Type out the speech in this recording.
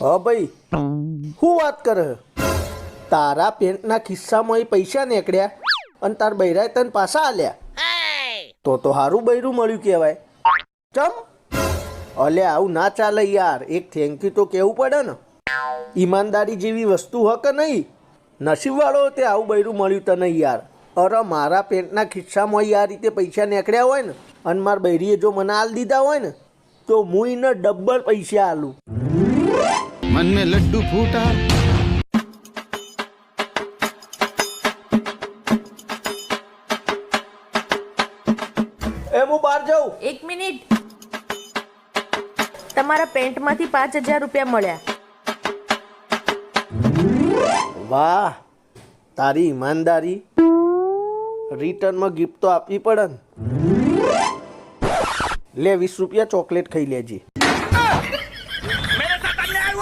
હા ભાઈ, શું વાત કરે? તારા પેન્ટના ખિસ્સામાં એ પૈસા નીકળ્યા અને તાર બૈરાએ તને પાછા આલ્યા? તો સારું બૈરું મળ્યું કહેવાય. ચમ અલ્યા, આવું ના ચાલે યાર. એક થેન્ક યુ તો કહેવું પડે ને. ઈમાનદારી જેવી વસ્તુ હ કે નહીં? નસીબવાળો તે આવું બૈરું મળ્યું તને યાર. અરે મારા પેન્ટના ખિસ્સામાં આ રીતે પૈસા નીકળ્યા હોય ને અને મારા બૈરીએ જો મને આલ દીધા હોય ને તો હું એને ડબલ પૈસા આલું. मन में लड्डू फूटा। એ હું બહાર જાઉં. એક મિનિટ, તમારા પેન્ટમાંથી 5,000 રૂપિયા મળ્યા. વાહ, તારી ઈમાનદારી. રિટર્નમાં ગિફ્ટ તો આપવી પડે ને. લે 20 રૂપિયા ચોકલેટ ખાઈ લેજે.